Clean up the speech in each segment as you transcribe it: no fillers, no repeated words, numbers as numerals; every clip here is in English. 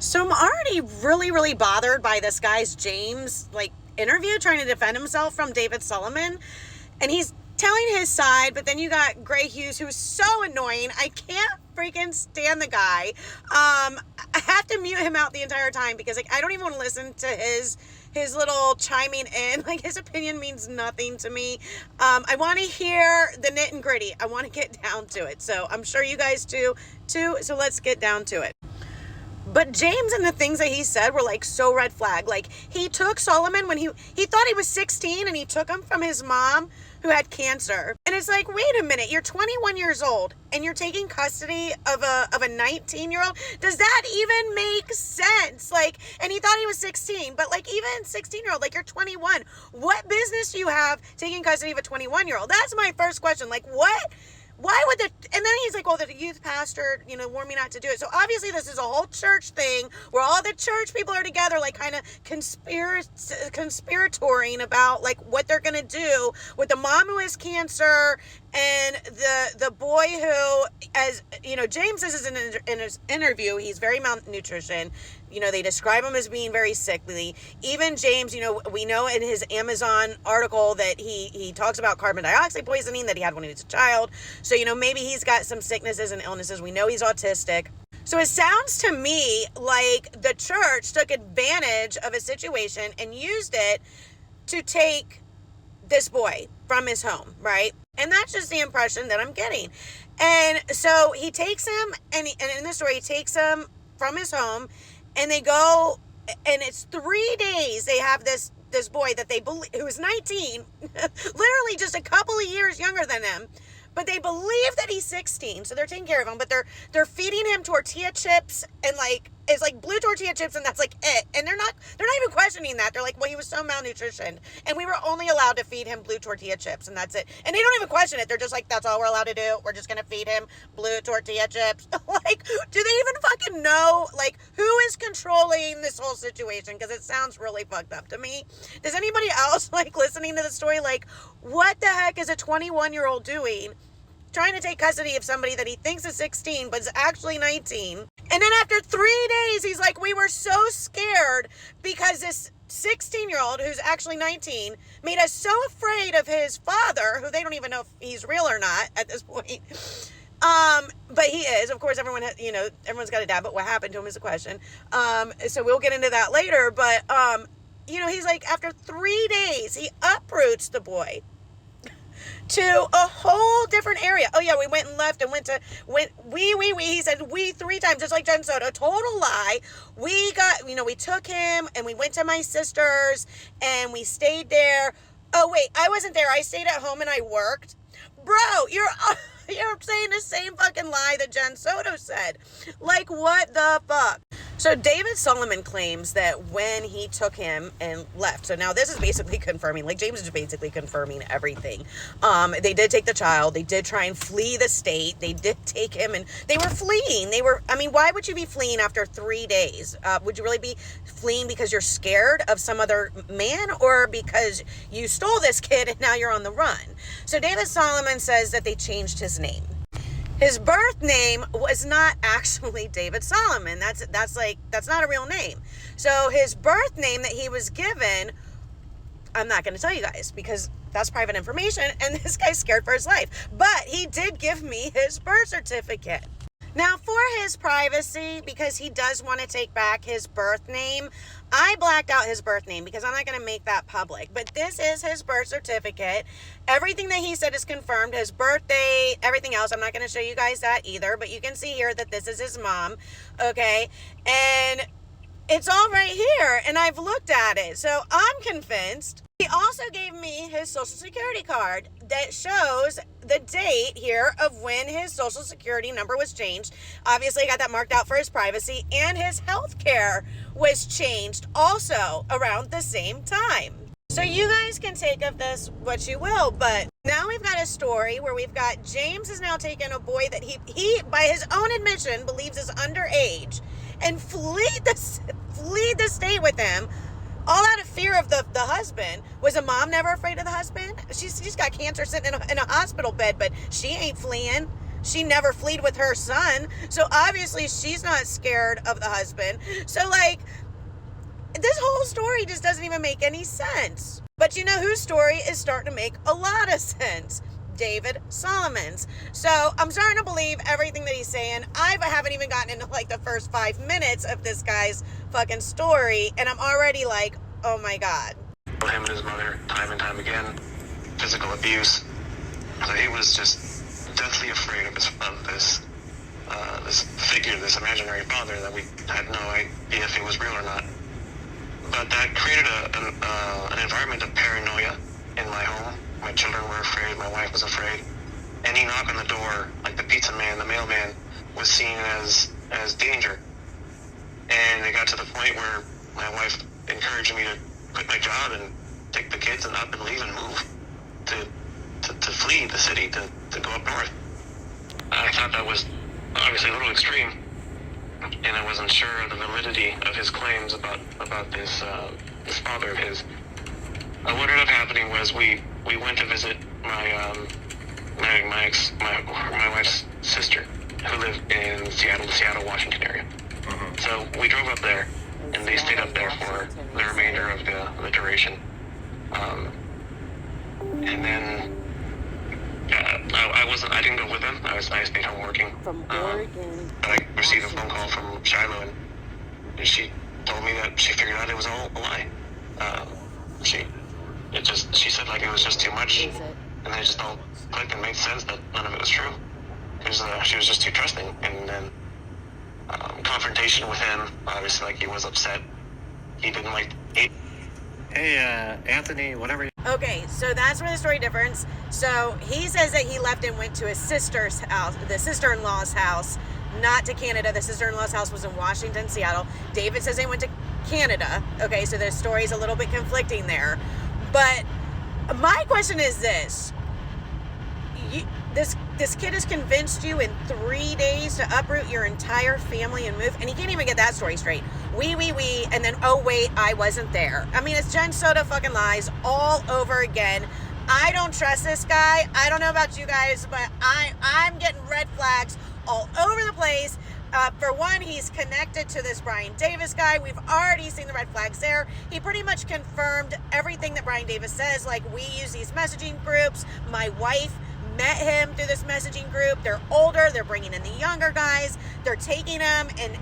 So I'm already really, really bothered by this guy's James interview trying to defend himself from David Solomon. And he's telling his side, but then you got Gray Hughes, who's so annoying. I can't freaking stand the guy. I have to mute him out the entire time because I don't even want to listen to his little chiming in. His opinion means nothing to me. I want to hear the nit and gritty. I want to get down to it. So I'm sure you guys do too. So let's get down to it. But James and the things that he said were so red flag. He took Solomon when he thought he was 16 and he took him from his mom who had cancer. And it's wait a minute, you're 21 years old and you're taking custody of a 19-year-old? Does that even make sense? And he thought he was 16, but even 16-year-old, you're 21. What business do you have taking custody of a 21-year-old? That's my first question. What? Why would and then he's well, the youth pastor, warned me not to do it. So obviously this is a whole church thing where all the church people are together, kind of conspiratoring about what they're going to do with the mom who has cancer and the boy who, as James says in his interview, he's very malnutrition. They describe him as being very sickly. Even James, we know in his Amazon article that he talks about carbon dioxide poisoning that he had when he was a child. So, maybe he's got some sicknesses and illnesses. We know he's autistic. So it sounds to me like the church took advantage of a situation and used it to take this boy from his home, right? And that's just the impression that I'm getting. And so he takes him, and in this story, he takes him from his home, and they go, and it's 3 days they have this boy that they believe, who is 19, literally just a couple of years younger than him, but they believe that he's 16, so they're taking care of him, but they're feeding him tortilla chips, and it's blue tortilla chips, and that's it. And they're not even questioning that. They're well, he was so malnutritioned, and we were only allowed to feed him blue tortilla chips, and that's it. And they don't even question it. They're just that's all we're allowed to do. We're just gonna feed him blue tortilla chips. Do they even fucking know who is controlling this whole situation? Because it sounds really fucked up to me. Does anybody else listening to the story what the heck is a 21-year-old doing trying to take custody of somebody that he thinks is 16 but is actually 19? And then after 3 days, he's we were so scared because this 16-year-old who's actually 19 made us so afraid of his father, who they don't even know if he's real or not at this point. But he is. Of course, everyone's got a dad, but what happened to him is a question. So we'll get into that later. But, he's after 3 days, he uproots the boy to a whole different area. Oh yeah, we went and left and he said we 3 times, just like Jen Soto. Total lie. We took him and we went to my sister's and we stayed there. Oh wait, I wasn't there. I stayed at home and I worked. Bro, you're saying the same fucking lie that Jen Soto said. What the fuck? So David Solomon claims that when he took him and left, so now this is basically confirming, James is basically confirming everything. They did take the child. They did try and flee the state. They did take him and they were fleeing. Why would you be fleeing after 3 days? Would you really be fleeing because you're scared of some other man or because you stole this kid and now you're on the run? So David Solomon says that they changed his name. His birth name was not actually David Solomon. That's not a real name. So his birth name that he was given, I'm not going to tell you guys because that's private information and this guy's scared for his life. But he did give me his birth certificate. Now, for his privacy, because he does want to take back his birth name, I blacked out his birth name because I'm not going to make that public. But this is his birth certificate. Everything that he said is confirmed. His birthday, everything else. I'm not going to show you guys that either. But you can see here that this is his mom. Okay. And it's all right here. And I've looked at it. So I'm convinced. He also gave me his social security card that shows the date here of when his social security number was changed. Obviously, I got that marked out for his privacy, and his health care was changed also around the same time. So you guys can take of this what you will, but now we've got a story where we've got James has now taken a boy that he by his own admission believes is underage and fled the state with him. All out of fear of the husband. Was a mom never afraid of the husband? She's got cancer sitting in a hospital bed, but she ain't fleeing. she never fled with her son. So obviously she's not scared of the husband. So like, this whole story just doesn't even make any sense. But you know whose story is starting to make a lot of sense? David Solomon's. So I'm starting to believe everything that he's saying. I haven't even gotten into like the first 5 minutes of this guy's fucking story, and I'm already like, oh my God. Him and his mother, time and time again, physical abuse. So he was just deathly afraid of this figure, this imaginary father that we had no idea if he was real or not. But that created an environment of paranoia in my home. My children were afraid, my wife was afraid. Any knock on the door, like the pizza man, the mailman, was seen as danger. And it got to the point where my wife encouraged me to quit my job and take the kids and up and leave and move to flee the city, to go up north. I thought that was obviously a little extreme, and I wasn't sure of the validity of his claims about this father of his. What ended up happening was we went to visit my wife's sister, who lived in the Seattle, Washington area. Mm-hmm. So we drove up there, and they stayed up there for the remainder of the duration. And then I didn't go with them. I stayed home working. From Oregon. But I received a phone call from Shiloh, and she told me that she figured out it was all a lie. She said like it was just too much, and they just all clicked and made sense that none of it was true. Because she was just too trusting, and then confrontation with him, obviously, like he was upset. He didn't like it. Hey, Anthony, whatever. Okay, so that's where the story differs. So he says that he left and went to his sister's house, the sister-in-law's house, not to Canada. The sister-in-law's house was in Washington, Seattle. David says they went to Canada. Okay, so the story's a little bit conflicting there. But my question is this. This kid has convinced you in 3 days to uproot your entire family and move, and he can't even get that story straight. We, and then, oh wait, I wasn't there. I mean, it's Jen Soda fucking lies all over again. I don't trust this guy. I don't know about you guys, but I'm getting red flags all over the place. For one, he's connected to this Brian Davis guy. We've already seen the red flags there. He pretty much confirmed everything that Brian Davis says. Like, we use these messaging groups. My wife met him through this messaging group. They're older. They're bringing in the younger guys. They're taking them and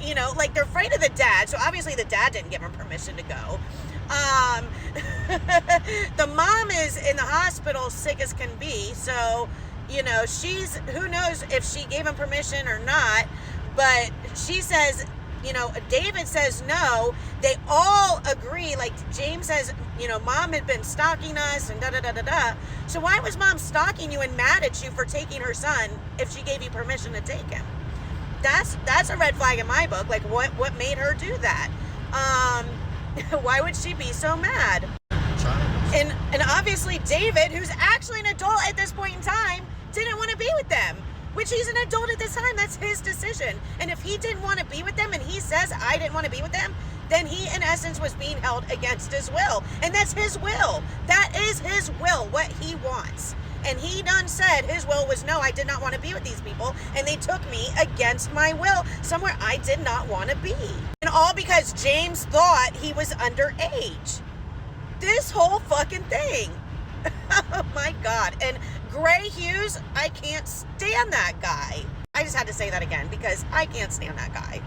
you know, like, they're afraid of the dad. So obviously the dad didn't give him permission to go. The mom is in the hospital, sick as can be. So, you know, who knows if she gave him permission or not. But she says, you know, David says no. They all agree. Like, James says, you know, mom had been stalking us and da-da-da-da-da. So why was mom stalking you and mad at you for taking her son if she gave you permission to take him? That's a red flag in my book. Like, what made her do that? Why would she be so mad? And obviously David, who's actually an adult at this point in time, didn't want to be with them. Which, he's an adult at this time. That's his decision. And if he didn't want to be with them and he says, I didn't want to be with them, then he, in essence, was being held against his will. And that's his will. That is his will, what he wants. And he done said his will was, no, I did not want to be with these people. And they took me against my will somewhere I did not want to be. And all because James thought he was underage. This whole fucking thing. Oh my God. And Gray Hughes, I can't stand that guy. I just had to say that again because I can't stand that guy.